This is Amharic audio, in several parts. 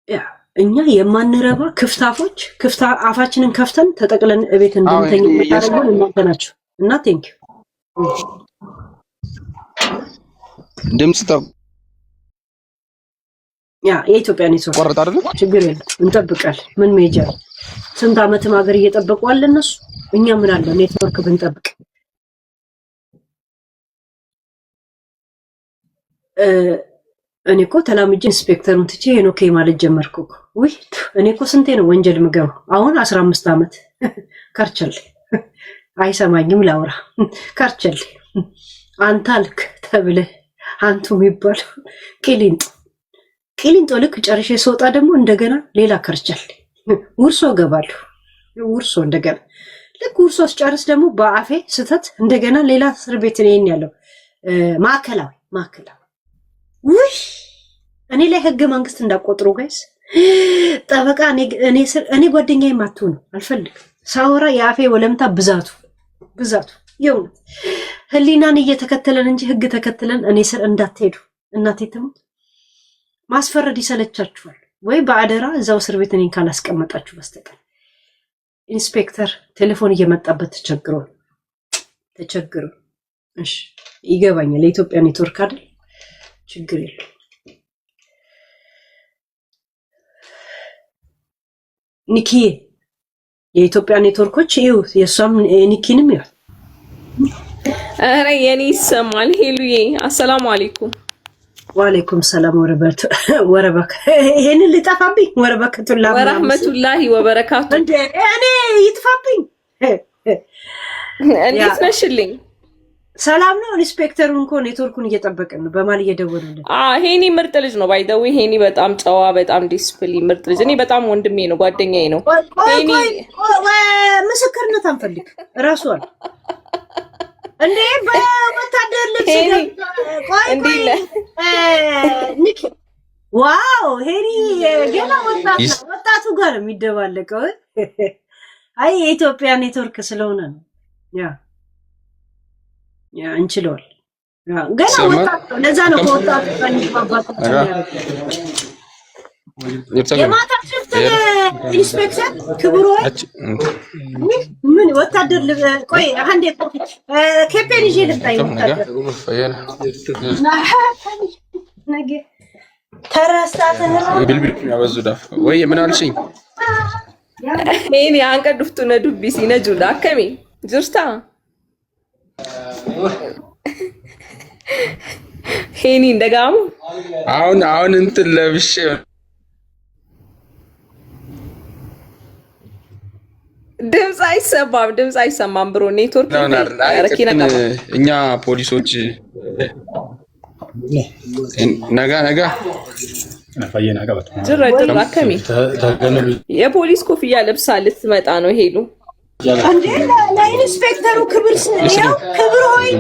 ያ እኛ የማንረባ ክፍታፎች ክፍታ አፋችንን ከፍተን ተጠቅለን እቤት እንድንተኝ ታረጉን እናንተ ናችሁ እና ቴንክ ድምጽ ያ የኢትዮጵያ ኔትወርክ ቆረጥ አይደል? ችግር የለም እንጠብቃለን። ምን ሜጃ ስንት ዓመትም ሀገር እየጠበቁ አለ እነሱ እኛ ምን አለ ኔትወርክ ብንጠብቅ እኔ እኮ ተላምጄ ኢንስፔክተሩን ትቼ ሄኖኬ ማለት ጀመርኩ እኮ ውይ እኔ እኮ ስንቴ ነው ወንጀል ምገባው አሁን 15 ዓመት ከርቸል አይሰማኝም ላውራ ከርቸል አንተ አልክ ተብለ አንቱ የሚባል ቂሊንጦ ልክ ጨርሼ ስወጣ ደግሞ እንደገና ሌላ ከርቸል ውርሶ ገባለሁ ውርሶ እንደገና ልክ ውርሶ ስጨርስ ደግሞ በአፌ ስተት እንደገና ሌላ እስር ቤት ነኝ ያለው ማዕከላዊ ውይ እኔ ላይ ህገ መንግስት እንዳቆጥሩ ጋይስ ጠበቃ እኔ ጓደኛዬ ማትሆኑ አልፈልግም ሳወራ የአፌ ወለምታ ብዛቱ የእውነት ህሊናን እየተከተለን እንጂ ህግ ተከትለን እኔ ስር እንዳትሄዱ እናቴ ትሙት ማስፈረድ ይሰለቻችኋል ወይ በአደራ እዛው እስር ቤት እኔን ካላስቀመጣችሁ በስተቀር ኢንስፔክተር ቴሌፎን እየመጣበት ተቸግሮ እሺ ይገባኛል የኢትዮጵያ ኔትወርክ አይደል ችግር የለም ኒኪ የኢትዮጵያ ኔትወርኮች ይው የሷም ኒኪንም ይው አረ የኔ ይሰማል ሄሉዬ አሰላሙ አለይኩም ወአለይኩም ሰላም ወረበከ ይሄንን ልጣፋብኝ ወረበከቱላህ ወራህመቱላሂ ወበረካቱ እንዴ እኔ ይጥፋብኝ እንዴት ነሽልኝ ሰላም ነው ኢንስፔክተሩን እኮ ኔትወርኩን እየጠበቀን ነው በማል እየደወሉልን ሄኒ ምርጥ ልጅ ነው ባይደው ሄኒ በጣም ጨዋ በጣም ዲስፕሊን ምርጥ ልጅ እኔ በጣም ወንድሜ ነው ጓደኛዬ ነው ሄኒ ምስክርነት አንፈልግ ራሱ አለ እንዴ በወታደር ልብስ ቆይ ኒክ ዋው ሄኒ ገና ወጣቱ ጋር የሚደባለቀው አይ የኢትዮጵያ ኔትወርክ ስለሆነ ነው ያ እንችለዋል ገና ወጣቱ ለዛ ነው ወጣቱ ከንባባቱ የማታ ሽፍት ኢንስፔክተር ክብሩ ምን ወታደር ቆይ አንዴ ኬፔን ይዤ ልጣይ ነገ ተረስታተህ ቢልቢል ያወዙዳ ወይ ምን አልሽኝ ሄኒ አንቀዱፍቱ ነዱቢሲ ነጁዳ አከሚ ጅርታ ሄኒ እንደጋሙ አሁን እንትን ለብሼ ድምጽ አይሰማም ብሮ ኔትወርክ እኛ ፖሊሶች ነጋ ጅራ ከሚ የፖሊስ ኮፍያ ለብሳ ልትመጣ ነው ሄሉ እንዴ ለኢንስፔክተሩ ክብር ሆይ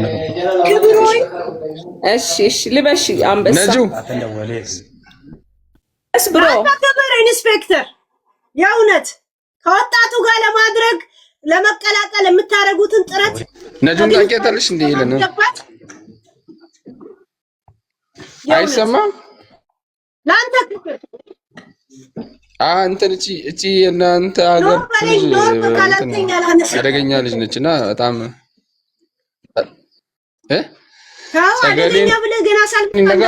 እሺ ልበሽ አንበሳ ነጁ ብሮ ክብር ኢንስፔክተር የእውነት ከወጣቱ ጋር ለመቀላቀል የምታረጉትን ጥረት ነጁን ታውቂያታለሽ እንዴ ይለን አይሰማም ላንተ ክብር እንትን እቺ እናንተ ሀገር አደገኛ ልጅ ነችና በጣም አደገኛ ብለህ ገና ሳልመጣ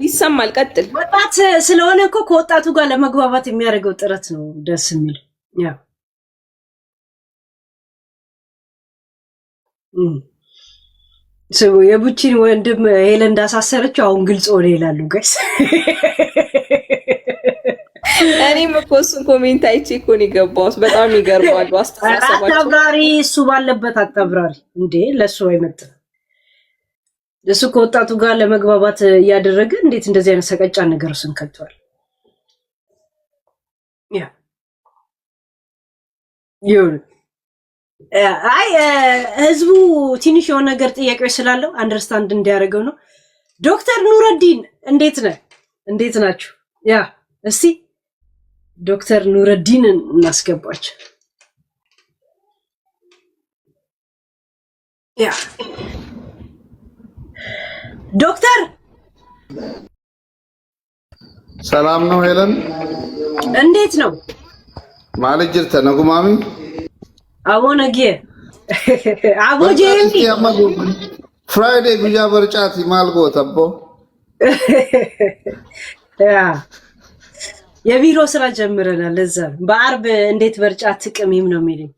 ይሰማል ቀጥል ወጣት ስለሆነ እኮ ከወጣቱ ጋር ለመግባባት የሚያደርገው ጥረት ነው ደስ የሚል ያ የቡቺን ወንድም ሄለን እንዳሳሰረችው አሁን ግልጽ ሆነ ይላሉ ጋይስ እኔም እኮ እሱን ኮሜንት አይቼ እኮ ነው የገባሁት በጣም ይገርማሉ አስተሳሰባቸው አጣብራሪ እሱ ባለበት አጣብራሪ እንዴ ለሱ አይመጥም እሱ ከወጣቱ ጋር ለመግባባት ያደረገ እንዴት እንደዚህ አይነት ሰቀጫ ነገር ስንከቷል ያ ይሁን አይ ህዝቡ ትንሽ የሆነ ነገር ጥያቄዎች ስላለው አንደርስታንድ እንዲያደርገው ነው ዶክተር ኑረዲን እንዴት ናችሁ ያ እስቲ ዶክተር ኑረዲንን እናስገባቸው ያ ዶክተር ሰላም ነው ሄለን? እንዴት ነው? ማለጅር ተነጉማሚ አቦነጌ አቦጄሚ ፍራይዴ ጉያ በርጫት ማልጎ ተቦ የቢሮ ስራ ጀምረናል። ለዛ በአርብ እንዴት በርጫት ጥቅምም ነው የሚለኝ።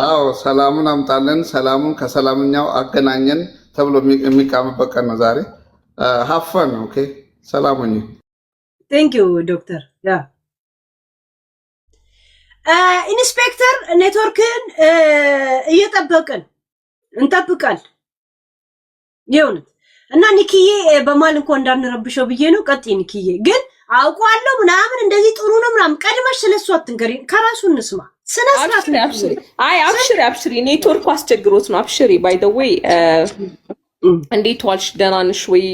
አዎ ሰላሙን አምጣለን፣ ሰላሙን ከሰላምኛው አገናኘን ተብሎ የሚቃምበት ቀን ነው ዛሬ። ሀፈን ኦኬ። ሰላሙኝ ቴንክ ዩ ዶክተር። ኢንስፔክተር ኔትወርክን እየጠበቅን እንጠብቃል የእውነት እና ኒክዬ በማል እንኳን እንዳንረብሸው ብዬ ነው። ቀጥይ ኒክዬ። ግን አውቀዋለሁ ምናምን እንደዚህ ጥሩ ነው ምናምን ቀድመሽ ስለሱ አትንገሪ፣ ከራሱ እንስማ። ስነ ስርዓት አብሽሪ። አይ አብሽሪ፣ ኔትወርኩ አስቸግሮት ነው። አብሽሪ። ባይ ዘ ዌይ እንዴት ዋልሽ? ደህና ነሽ ወይ?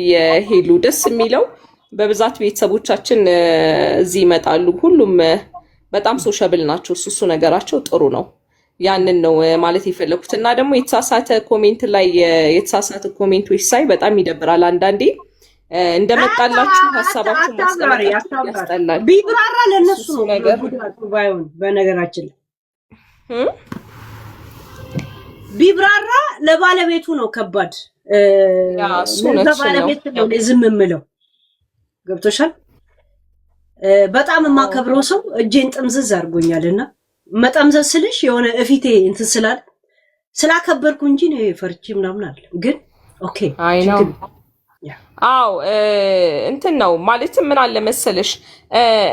ሄሉ ደስ የሚለው በብዛት ቤተሰቦቻችን እዚህ ይመጣሉ። ሁሉም በጣም ሶሻብል ናቸው። እሱ ነገራቸው ጥሩ ነው። ያንን ነው ማለት የፈለኩት። እና ደግሞ የተሳሳተ ኮሜንት ላይ የተሳሳተ ኮሜንቶች ሳይ በጣም ይደብራል። አንዳንዴ እንደመጣላችሁ ሀሳባችሁ ማስቀመጥ ያስጠላል። ቢብራራ ለነሱ ነገር ባይሆን በነገራችን ላይ ቢብራራ ለባለቤቱ ነው ከባድ። ለባለቤቱ ነው ዝም የምለው። ገብቶሻል? በጣም የማከብረው ሰው እጄን ጥምዝዝ አድርጎኛልና መጠምዘዝ ስልሽ የሆነ እፊቴ እንትን ስላከበርኩ እንጂ ነው ፈርቼ ምናምን አለ። ግን ኦኬ አይ ነው አው እንትን ነው ማለትም ምን አለ መሰለሽ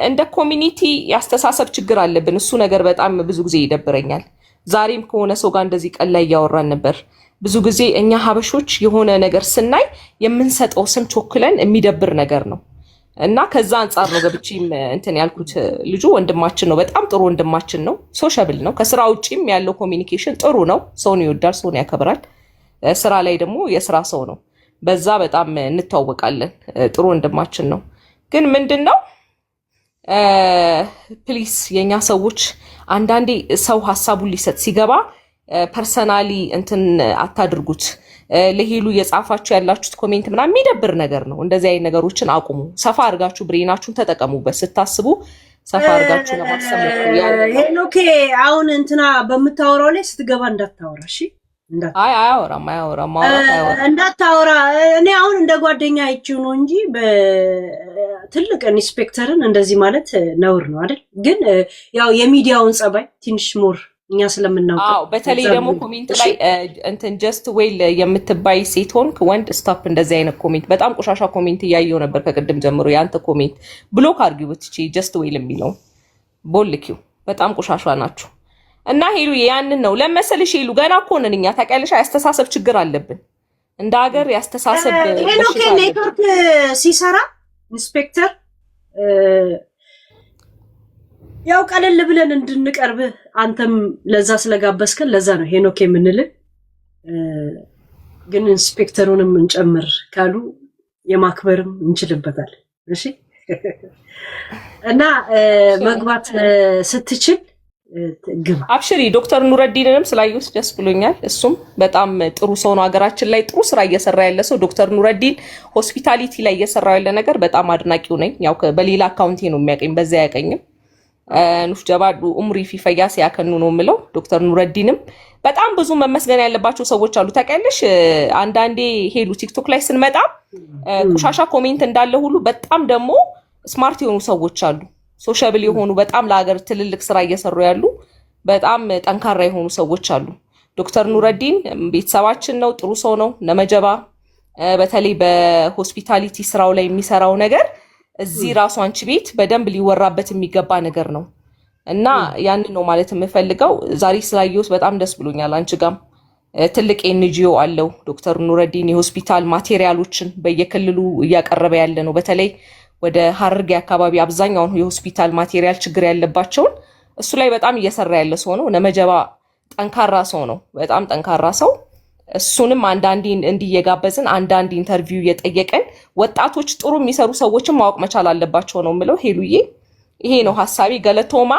እንደ ኮሚኒቲ ያስተሳሰብ ችግር አለብን። እሱ ነገር በጣም ብዙ ጊዜ ይደብረኛል። ዛሬም ከሆነ ሰው ጋር እንደዚህ ቀን ላይ እያወራን ነበር። ብዙ ጊዜ እኛ ሀበሾች የሆነ ነገር ስናይ የምንሰጠው ስም ቾክለን የሚደብር ነገር ነው እና ከዛ አንጻር ነው ገብቼም እንትን ያልኩት። ልጁ ወንድማችን ነው፣ በጣም ጥሩ ወንድማችን ነው። ሶሻብል ነው። ከስራ ውጪም ያለው ኮሚኒኬሽን ጥሩ ነው። ሰውን ይወዳል፣ ሰውን ያከብራል። ስራ ላይ ደግሞ የስራ ሰው ነው። በዛ በጣም እንታወቃለን። ጥሩ ወንድማችን ነው። ግን ምንድነው ፕሊስ የኛ ሰዎች አንዳንዴ ሰው ሀሳቡን ሊሰጥ ሲገባ ፐርሰናሊ እንትን አታድርጉት። ለሄሉ የጻፋችሁ ያላችሁት ኮሜንት ምናምን የሚደብር ነገር ነው። እንደዚህ አይነት ነገሮችን አቁሙ። ሰፋ አድርጋችሁ ብሬናችሁን ተጠቀሙበት። ስታስቡ ሰፋ አድርጋችሁ ለማሰብ ሄኖኬ አሁን እንትና በምታወራው ላይ ስትገባ እንዳታወራ እሺ። አያወራም እንዳታወራ። እኔ አሁን እንደ ጓደኛ አይቼው ነው እንጂ በትልቅ ኢንስፔክተርን እንደዚህ ማለት ነውር ነው አይደል? ግን ያው የሚዲያውን ጸባይ ትንሽ ሞር እኛ ስለምናውቀው በተለይ ደግሞ ኮሜንት ላይ እንትን ጀስት ዌል የምትባይ ሴት ሆንክ ወንድ ስታፕ እንደዚህ አይነት ኮሜንት በጣም ቆሻሻ ኮሜንት እያየው ነበር ከቅድም ጀምሮ። ያንተ ኮሜንት ብሎክ አድርጊው ብትቺ ጀስት ዌል የሚለው ቦልኪው በጣም ቆሻሻ ናችሁ። እና ሄሉ ያንን ነው ለመሰልሽ። ሄሉ ገና እኮ ነን እኛ ታውቂያለሽ። ያስተሳሰብ ችግር አለብን እንደ ሀገር ያስተሳሰብ ሄኖኬ ኔትወርክ ሲሰራ ኢንስፔክተር ያው ቀለል ብለን እንድንቀርብህ አንተም ለዛ ስለጋበዝከን ለዛ ነው ሄኖኬ የምንልህ። ግን ኢንስፔክተሩንም እንጨምር ካሉ የማክበርም እንችልበታል። እሺ እና መግባት ስትችል ግባ። አብሽሪ። ዶክተር ኑረዲንንም ስላየሁት ደስ ብሎኛል። እሱም በጣም ጥሩ ሰው ነው። ሀገራችን ላይ ጥሩ ስራ እየሰራ ያለ ሰው ዶክተር ኑረዲን ሆስፒታሊቲ ላይ እየሰራ ያለ ነገር በጣም አድናቂው ነኝ። ያው በሌላ አካውንቴ ነው የሚያቀኝ፣ በዛ ያቀኝም ኑፍ ጀባዱ ኡምሪ ፊፈያ ሲያከኑ ነው የምለው። ዶክተር ኑረዲንም በጣም ብዙ መመስገን ያለባቸው ሰዎች አሉ። ታውቂያለሽ አንዳንዴ ሄሉ ቲክቶክ ላይ ስንመጣ ቆሻሻ ኮሜንት እንዳለ ሁሉ በጣም ደግሞ ስማርት የሆኑ ሰዎች አሉ። ሶሻብል የሆኑ በጣም ለሀገር ትልልቅ ስራ እየሰሩ ያሉ በጣም ጠንካራ የሆኑ ሰዎች አሉ። ዶክተር ኑረዲን ቤተሰባችን ነው፣ ጥሩ ሰው ነው። ነመጀባ በተለይ በሆስፒታሊቲ ስራው ላይ የሚሰራው ነገር እዚህ ራሱ አንቺ ቤት በደንብ ሊወራበት የሚገባ ነገር ነው እና ያንን ነው ማለት የምፈልገው። ዛሬ ስላየሁት በጣም ደስ ብሎኛል። አንቺ ጋም ትልቅ ኤንጂኦ አለው ዶክተር ኑረዲን የሆስፒታል ማቴሪያሎችን በየክልሉ እያቀረበ ያለ ነው። በተለይ ወደ ሀረርጌ አካባቢ አብዛኛውን የሆስፒታል ማቴሪያል ችግር ያለባቸውን እሱ ላይ በጣም እየሰራ ያለ ሰው ነው። ነመጀባ ጠንካራ ሰው ነው፣ በጣም ጠንካራ ሰው። እሱንም አንዳንዴ እንዲየጋበዝን አንዳንድ ኢንተርቪው እየጠየቀን ወጣቶች ጥሩ የሚሰሩ ሰዎችን ማወቅ መቻል አለባቸው ነው የምለው። ሄሉዬ ይሄ ነው ሀሳቤ። ገለቶማ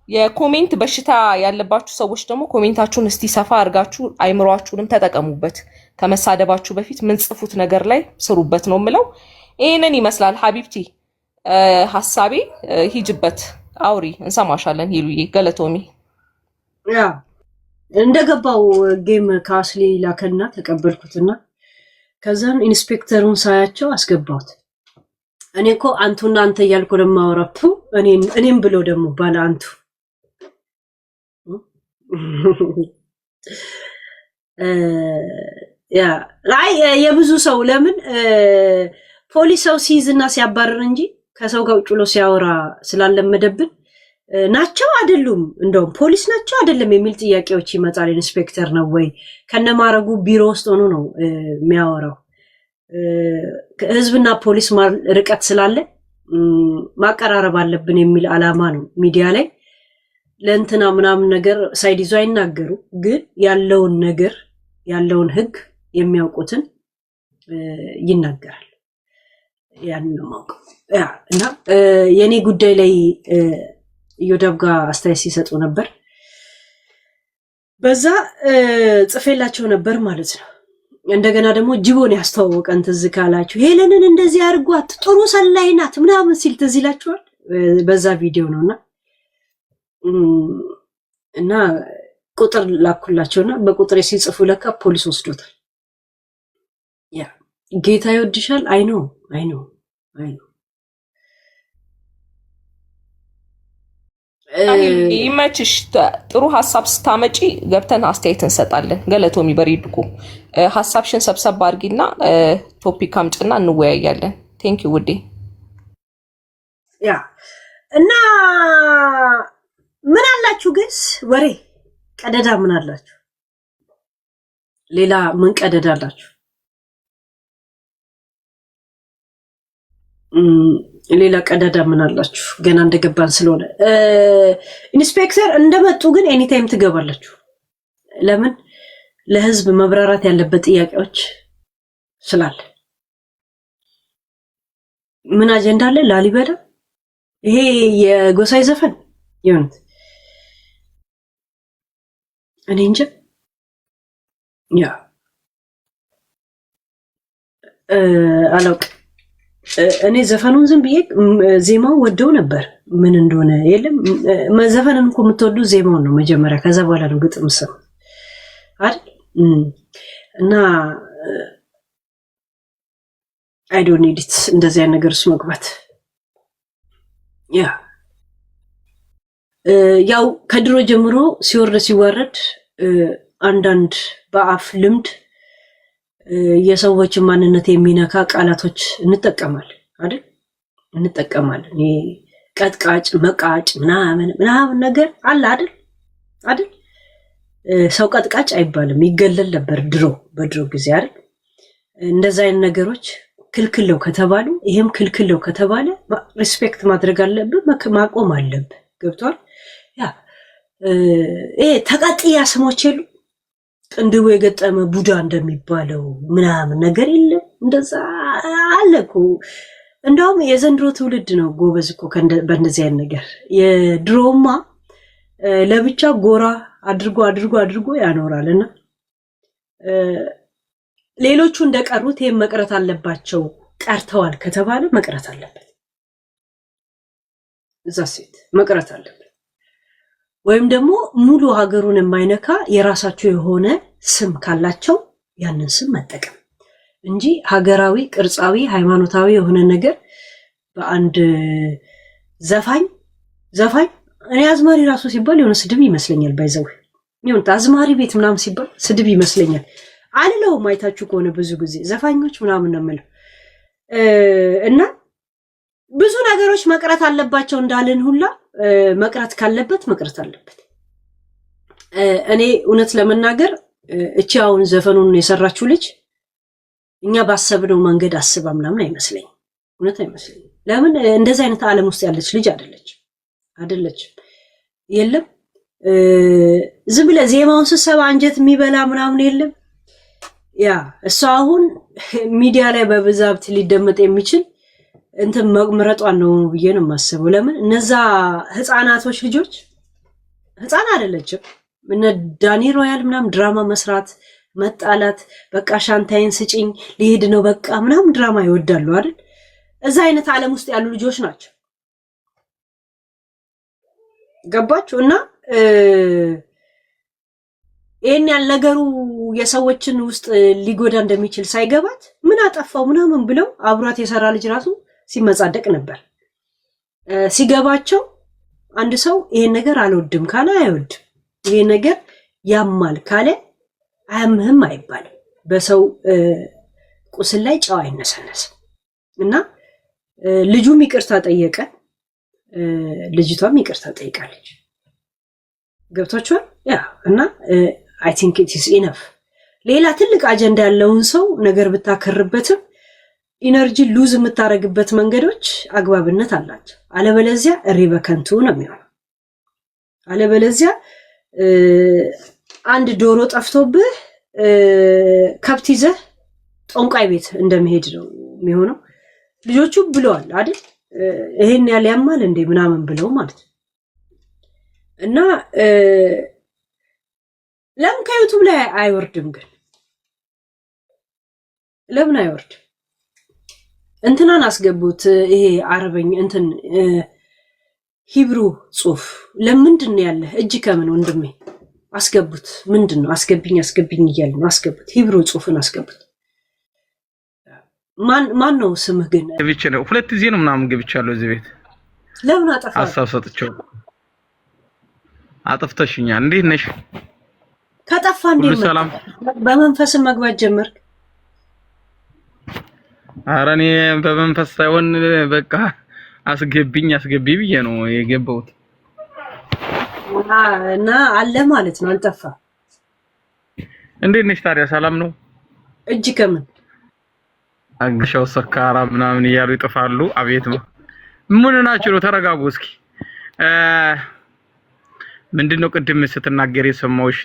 የኮሜንት በሽታ ያለባችሁ ሰዎች ደግሞ ኮሜንታችሁን እስቲ ሰፋ አድርጋችሁ አይምሯችሁንም ተጠቀሙበት። ከመሳደባችሁ በፊት ምን ጽፉት ነገር ላይ ስሩበት ነው የምለው። ይሄንን ይመስላል ሀቢብቲ ሐሳቤ። ሂጅበት አውሪ፣ እንሰማሻለን። ሂሉዬ ገለቶሚ ያ እንደገባው ጌም ካስሊ ላከና ተቀበልኩትና ከዛን ኢንስፔክተሩን ሳያቸው አስገባሁት። እኔ እኮ አንቱና አንተ እያልኩ ለማወራቱ እኔም ብሎ ደግሞ ባለ አንቱ ያ ላይ የብዙ ሰው ለምን ፖሊስ ሰው ሲይዝና ሲያባረር እንጂ ከሰው ጋር ጭሎ ሲያወራ ስላለመደብን ናቸው አይደሉም፣ እንደውም ፖሊስ ናቸው አይደለም የሚል ጥያቄዎች ይመጣል። ኢንስፔክተር ነው ወይ ከነማረጉ ቢሮ ውስጥ ሆኖ ነው የሚያወራው። ህዝብና ፖሊስ ርቀት ስላለ ማቀራረብ አለብን የሚል አላማ ነው። ሚዲያ ላይ ለእንትና ምናምን ነገር ሳይድ ይዞ አይናገሩ፣ ግን ያለውን ነገር ያለውን ህግ የሚያውቁትን ይናገራል። ያን ነው ማውቀው እና የኔ ጉዳይ ላይ ዮዳብ ጋር አስተያየት ሲሰጡ ነበር። በዛ ጽፌላቸው ነበር ማለት ነው። እንደገና ደግሞ ጅቦን ያስተዋወቀን ትዝ ካላችሁ ሄለንን እንደዚህ አድርጓት ጥሩ ሰላይ ናት ምናምን ሲል ትዝ ይላችኋል። በዛ ቪዲዮ ነውና እና ቁጥር ላኩላቸውና በቁጥር ሲጽፉ ለካ ፖሊስ ወስዶታል። ያ ጌታ ይወድሻል። አይ ነው ይመችሽ። ጥሩ ሀሳብ ስታመጪ ገብተን አስተያየት እንሰጣለን። ገለቶሚ በሪድኩ ሀሳብሽን ሰብሰብ አድርጊና ቶፒክ አምጭና እንወያያለን። ቴንክ ዩ ውዴ። ያ እና ምን አላችሁ ግስ ወሬ ቀደዳ ምን አላችሁ? ሌላ ምን ቀደዳ አላችሁ? ሌላ ቀዳዳ ምን አላችሁ? ገና እንደገባን ስለሆነ ኢንስፔክተር እንደመጡ ግን ኤኒታይም ትገባላችሁ። ለምን? ለህዝብ መብራራት ያለበት ጥያቄዎች ስላለ። ምን አጀንዳ አለ? ላሊበላ ይሄ የጎሳይ ዘፈን ይሁን እኔ እንጃ። ያ አላውቅም። እኔ ዘፈኑን ዝም ብዬ ዜማው ወደው ነበር። ምን እንደሆነ የለም። ዘፈንን እኮ የምትወዱ ዜማውን ነው መጀመሪያ፣ ከዛ በኋላ ነው ግጥም ሰው አይደል? እና አይ ዶንት ኒድ ኢት እንደዚህ አይነት ነገር ውስጥ መግባት። ያው ከድሮ ጀምሮ ሲወርድ ሲዋረድ አንዳንድ በአፍ ልምድ የሰዎችን ማንነት የሚነካ ቃላቶች እንጠቀማለን አይደል? እንጠቀማለን። ቀጥቃጭ፣ መቃጭ ምናምን ነገር አለ አይደል? ሰው ቀጥቃጭ አይባልም፣ ይገለል ነበር በድሮ ጊዜ አይደል? እንደዛ አይነት ነገሮች ክልክለው ከተባሉ ይሄም ክልክለው ከተባለ ሪስፔክት ማድረግ አለብን፣ ማቆም አለብን። ገብቷል? ያ ተቃጥያ ስሞች የሉ ቅንድቡ የገጠመ ቡዳ እንደሚባለው ምናምን ነገር የለም። እንደዛ አለ እኮ። እንደውም የዘንድሮ ትውልድ ነው ጎበዝ እኮ በእንደዚህ አይነት ነገር። የድሮማ ለብቻ ጎራ አድርጎ ያኖራልና ሌሎቹ እንደቀሩት ይሄን መቅረት አለባቸው። ቀርተዋል ከተባለ መቅረት አለበት። እዛ ሴት መቅረት አለበት። ወይም ደግሞ ሙሉ ሀገሩን የማይነካ የራሳቸው የሆነ ስም ካላቸው ያንን ስም መጠቀም እንጂ ሀገራዊ፣ ቅርጻዊ፣ ሃይማኖታዊ የሆነ ነገር በአንድ ዘፋኝ እኔ አዝማሪ ራሱ ሲባል የሆነ ስድብ ይመስለኛል። ባይዘው ይሁን አዝማሪ ቤት ምናምን ሲባል ስድብ ይመስለኛል። አልለውም። አይታችሁ ከሆነ ብዙ ጊዜ ዘፋኞች ምናምን ነው የምለው። እና ብዙ ነገሮች መቅረት አለባቸው እንዳልን ሁላ መቅረት ካለበት መቅረት አለበት። እኔ እውነት ለመናገር እቺ አሁን ዘፈኑን የሰራችው ልጅ እኛ ባሰብነው መንገድ አስባ ምናምን አይመስለኝም። እውነት አይመስለኝም። ለምን እንደዚህ አይነት ዓለም ውስጥ ያለች ልጅ አይደለችም። የለም ዝም ብለህ ዜማውን ስትሰማ አንጀት የሚበላ ምናምን የለም። ያ እሷ አሁን ሚዲያ ላይ በብዛት ሊደመጥ የሚችል እንትን መምረጧን ነው ብዬ ነው የማስበው። ለምን እነዛ ህፃናቶች ልጆች ህፃን አይደለችም። እነ ዳኒ ሮያል ምናምን ድራማ መስራት መጣላት፣ በቃ ሻንታይን ስጪኝ ሊሄድ ነው በቃ ምናምን ድራማ ይወዳሉ አይደል? እዛ አይነት ዓለም ውስጥ ያሉ ልጆች ናቸው። ገባችሁ? እና ይሄን ያህል ነገሩ የሰዎችን ውስጥ ሊጎዳ እንደሚችል ሳይገባት ምን አጠፋው ምናምን ብለው አብሯት የሰራ ልጅ ራሱ ሲመጻደቅ ነበር። ሲገባቸው አንድ ሰው ይሄን ነገር አልወድም ካለ አይወድም፣ ይሄ ነገር ያማል ካለ አያምህም አይባልም። በሰው ቁስል ላይ ጨው አይነሰነስም። እና ልጁም ይቅርታ ጠየቀ፣ ልጅቷም ይቅርታ ጠይቃለች። ገብቷችኋል? ያ እና አይ ቲንክ ኢት ኢዝ ኢነፍ። ሌላ ትልቅ አጀንዳ ያለውን ሰው ነገር ብታከርበትም ኢነርጂ ሉዝ የምታደርግበት መንገዶች አግባብነት አላቸው። አለበለዚያ እሪ በከንቱ ነው የሚሆነው። አለበለዚያ አንድ ዶሮ ጠፍቶብህ ከብት ይዘህ ጠንቋይ ቤት እንደመሄድ ነው የሚሆነው። ልጆቹ ብለዋል አይደል ይሄን ያለ ያማል እንዴ ምናምን ብለው ማለት ነው። እና ለምን ከዩቱብ ላይ አይወርድም ግን? ለምን አይወርድም? እንትናን አስገቡት። ይሄ አረበኛ እንትን ሂብሩ ጽሁፍ ለምንድን ነው ያለ? እጅ ከምን ወንድሜ አስገቡት። ምንድን ነው አስገብኝ እያለ ነው። አስገቡት። ሂብሩ ጽሁፍን አስገቡት። ማን ነው ስምህ ግን? ግብቼ ነው 2 ጊዜ ነው ምናምን ግብቻለሁ እዚህ ቤት። ለምን አጠፋ? ሐሳብ ሰጥቼው አጥፍተሽኛል። እንዴት ነሽ? ከጠፋ እንዴ ሰላም በመንፈስም መግባት ጀመርክ? ኧረ እኔ በመንፈስ ሳይሆን በቃ አስገቢ ብዬ ነው የገባሁት። እና አለ ማለት ነው። አልጠፋ። እንዴት ነሽ ታዲያ? ሰላም ነው? እጅ ከምን አግሻው ሰካራ ምናምን እያሉ ይጥፋሉ። አቤት ነው ምን ናችሁ ነው? ተረጋጉ እስኪ። ምንድነው ቅድም ስትናገር የሰማሁሽ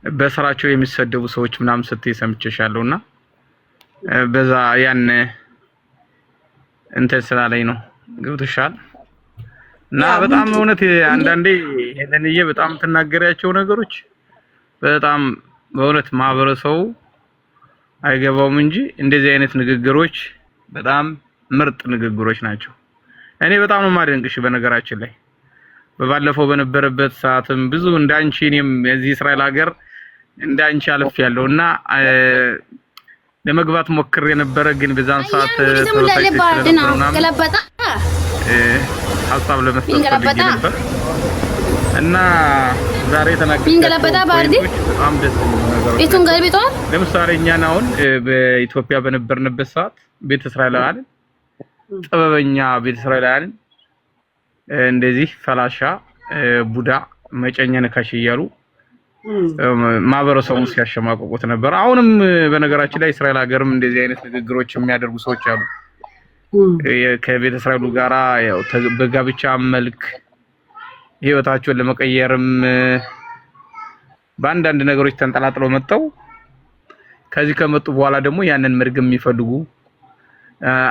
በስራቸው የሚሰደቡ ሰዎች ምናምን ስትይ ሰምቼሻለሁና በዛ ያን እንትን ስላለኝ ነው። ገብቶሻል? እና በጣም እውነት አንዳንዴ ሄለንዬ በጣም ትናገሪያቸው ነገሮች በጣም በእውነት ማህበረሰቡ አይገባውም እንጂ እንደዚህ አይነት ንግግሮች በጣም ምርጥ ንግግሮች ናቸው። እኔ በጣም ነው ማደንቅሽ። በነገራችን ላይ በባለፈው በነበረበት ሰዓትም ብዙ እንዳንቺ እኔም እዚህ እስራኤል ሀገር እንዳንቺ አልፍ ያለውና ለመግባት ሞክሬ የነበረ ግን በዛን ሰዓት ሀሳብ ለመስጠት ፈልጌ ነበር እና ዛሬ ተናግሬ በጣም ደስ ነገሮች። ለምሳሌ እኛን አሁን በኢትዮጵያ በነበርንበት ሰዓት ቤተ እስራኤላውያን ጥበበኛ ቤተ እስራኤላውያን እንደዚህ ፈላሻ ቡዳ መጨኛ ነካሽ እያሉ ማህበረሰቡን ሲያሸማቀቁት ነበር። አሁንም በነገራችን ላይ እስራኤል ሀገርም እንደዚህ አይነት ንግግሮች የሚያደርጉ ሰዎች አሉ። ከቤተ እስራኤሉ ጋራ ያው በጋብቻ መልክ ህይወታቸውን ለመቀየርም በአንዳንድ ነገሮች ተንጠላጥለው መጣው። ከዚህ ከመጡ በኋላ ደግሞ ያንን መርገም የሚፈልጉ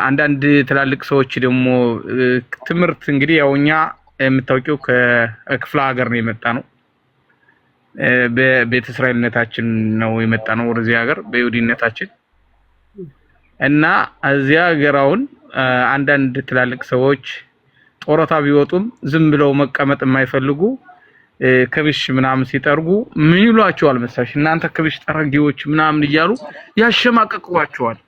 አንዳንድ ትላልቅ ሰዎች ደግሞ ትምህርት እንግዲህ ያውኛ የምታውቂው ከክፍለ ሀገር ነው የመጣ ነው። በቤተ እስራኤልነታችን ነው የመጣ ነው ወደዚህ ሀገር በይሁዲነታችን እና እዚያ ሀገራውን አንዳንድ ትላልቅ ሰዎች ጦረታ ቢወጡም ዝም ብለው መቀመጥ የማይፈልጉ ከብሽ ምናምን ሲጠርጉ ምን ይሏቸዋል መሰለሽ? እናንተ ከብሽ ጠራጊዎች ምናምን እያሉ ያሸማቀቁዋቸዋል።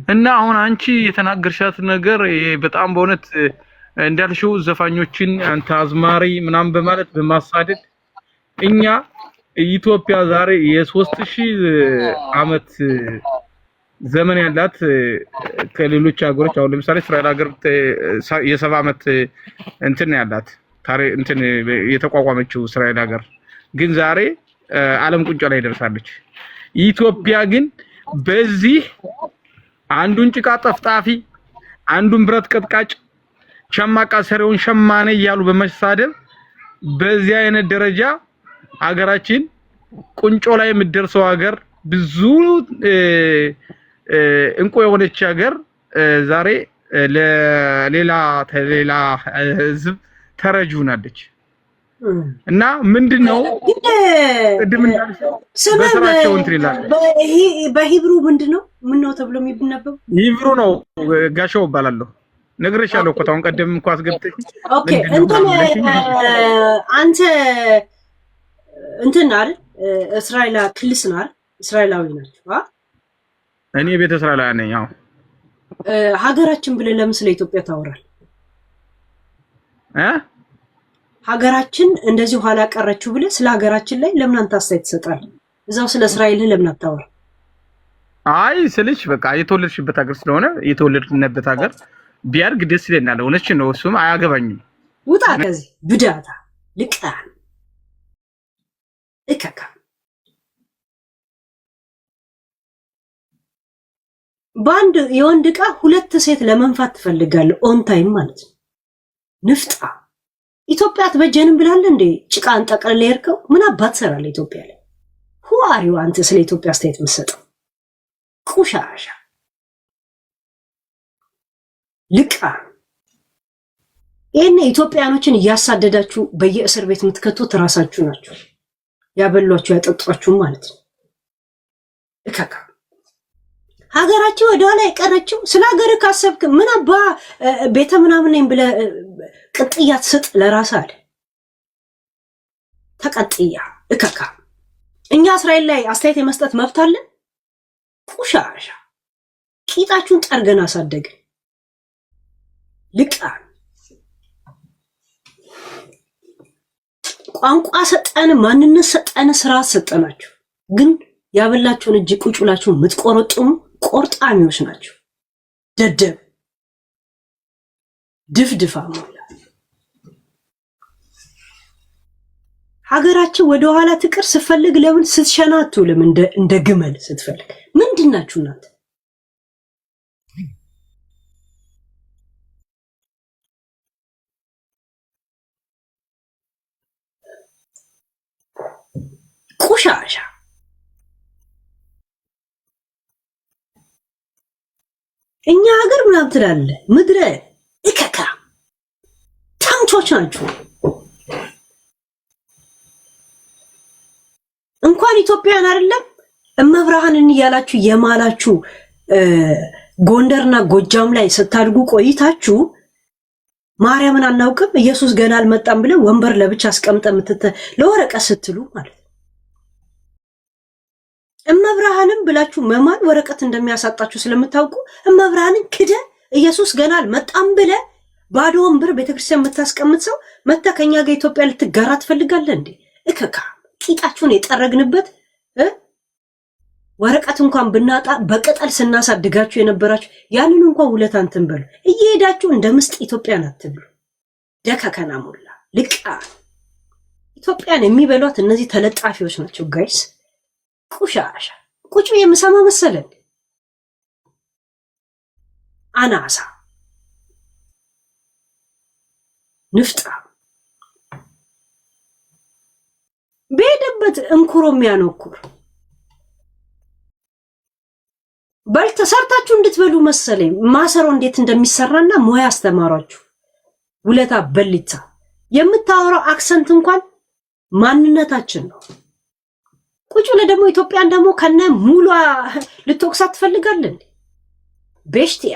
እና አሁን አንቺ የተናገርሻት ነገር በጣም በእውነት እንዳልሽው ዘፋኞችን አንተ አዝማሪ ምናምን በማለት በማሳደድ እኛ ኢትዮጵያ ዛሬ የ3000 አመት ዘመን ያላት ከሌሎች ሀገሮች አሁን ለምሳሌ እስራኤል ሀገር የ70 አመት እንትን ያላት ታሪክ እንትን የተቋቋመችው እስራኤል ሀገር ግን ዛሬ ዓለም ቁንጮ ላይ ደርሳለች። ኢትዮጵያ ግን በዚህ አንዱን ጭቃ ጠፍጣፊ አንዱን ብረት ቀጥቃጭ ሸማቃ ሰሪውን ሸማኔ እያሉ በመሳደብ በዚህ አይነት ደረጃ ሀገራችን ቁንጮ ላይ የምትደርሰው ሀገር ብዙ እንቁ የሆነች ሀገር ዛሬ ለሌላ ህዝብ ተረጅ ሆናለች። እና ምንድነው ቅድም እንዳልሽው በስራቸው እንትን ይላል። በሂብሩ ምንድነው ምን ነው ተብሎ የሚነበብ ሂብሩ ነው። ጋሻው እባላለሁ ነግሬሻለሁ እኮ ታውን ቀደም እንኳን አስገብተሽ ኦኬ እንትን አንተ እንትን አይደል እስራኤላ ክልስ ነው አይደል እስራኤላዊ ናቸው እኔ ቤተ እስራኤላዊ ነኝ አዎ ሀገራችን ብለን ለምን ስለ ኢትዮጵያ ታወራል ሀገራችን እንደዚህ ኋላ ቀረችው ብለ ስለ ሀገራችን ላይ ለምን አንተ አስተያየት ትሰጣለህ እዛው ስለ እስራኤል ለምን አታወራ አይ ስልሽ በቃ የተወለድሽበት ሀገር ስለሆነ የተወለድንበት ሀገር ቢያርግ ደስ ይለናል ሆነች ነው እሱም አያገባኝም ውጣ ከዚህ ብዳታ ልቃን እከካ ባንድ የወንድ ዕቃ ሁለት ሴት ለመንፋት ትፈልጋለህ ኦን ታይም ማለት ነው ንፍጣ ኢትዮጵያ አትበጀንም ብላል እንዴ ጭቃን ጠቅልለ የርከው ምን አባት ሰራለ ኢትዮጵያ ላይ ሁአሪው አንተ ስለ ኢትዮጵያ አስተያየት መስጠው ቁሻሻ ልቃ ይሄን ኢትዮጵያኖችን ያሳደዳችሁ በየእስር ቤት የምትከቱት ራሳችሁ ናችሁ ያበሏችሁ ያጠጧችሁ ማለት ነው እካካ ሀገራችሁ ወደኋላ የቀረችው ስለ ሀገር ካሰብክ ምን አባ ቤተ ምናምን ነኝ ብለ ቅጥያ ትሰጥ ለራስ አለ ተቀጥያ እካካ እኛ እስራኤል ላይ አስተያየት የመስጠት መብት አለን ቁሻሻ ቂጣችሁን ጠርገን አሳደግን ልቃ ቋንቋ ሰጠን ማንነት ሰጠን ስራ ሰጠናችሁ ግን ያበላችሁን እጅ ቁጭላችሁ ምትቆረጡም ቆርጣሚዎች ናቸው ደደብ ድፍድፋ ሞላ ሀገራችን ወደ ኋላ ትቅር ስትፈልግ ለምን ስትሸናቱ ለምን እንደ ግመል ስትፈልግ ምንድናችሁ እናንተ ቁሻሻ እኛ ሀገር ምናምን ትላለህ ምድረ እከካ ታምቾች ናችሁ እንኳን ኢትዮጵያን አይደለም እመብርሃንን እያላችሁ የማላችሁ ጎንደርና ጎጃም ላይ ስታድጉ ቆይታችሁ ማርያምን አናውቅም ኢየሱስ ገና አልመጣም ብለ ወንበር ለብቻ አስቀምጠ ለወረቀት ስትሉ ማለት እመብርሃንን ብላችሁ መማል ወረቀት እንደሚያሳጣችሁ ስለምታውቁ እመብርሃንን ክደ ኢየሱስ ገና አልመጣም ብለ ባዶ ወንበር ቤተክርስቲያን የምታስቀምጥ ሰው መታ ከኛ ጋር ኢትዮጵያ ልትጋራ ትፈልጋለህ እንዴ እከካ ቂጣችሁን የጠረግንበት ወረቀት እንኳን ብናጣ በቅጠል ስናሳድጋችሁ የነበራችሁ ያንን እንኳን ውለት አንተን በሉ እየሄዳችሁ እንደ ምስጥ ኢትዮጵያን አትብሉ ደከከና ሞላ ልቃ ኢትዮጵያን የሚበሏት እነዚህ ተለጣፊዎች ናቸው ጋይስ ቁሻሻ ቁጭ የምሰማ መሰለን አናሳ ንፍጣ በሄደበት እንኩሮ የሚያኖኩር ተሰርታችሁ እንድትበሉ መሰለኝ ማሰሮ እንዴት እንደሚሰራና ሙያ አስተማሯችሁ ውለታ በልታ የምታወራው አክሰንት እንኳን ማንነታችን ነው ቁጭ ለደሞ ኢትዮጵያን ደሞ ከነ ሙሉ ልትወቅሳት ትፈልጋለህ ቤሽቲያ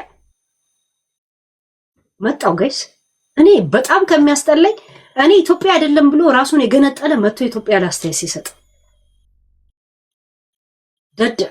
መጣው ጋይስ እኔ በጣም ከሚያስጠላኝ እኔ ኢትዮጵያ አይደለም ብሎ ራሱን የገነጠለ መጥቶ ኢትዮጵያ ላስተያየት ሲሰጥ ደደ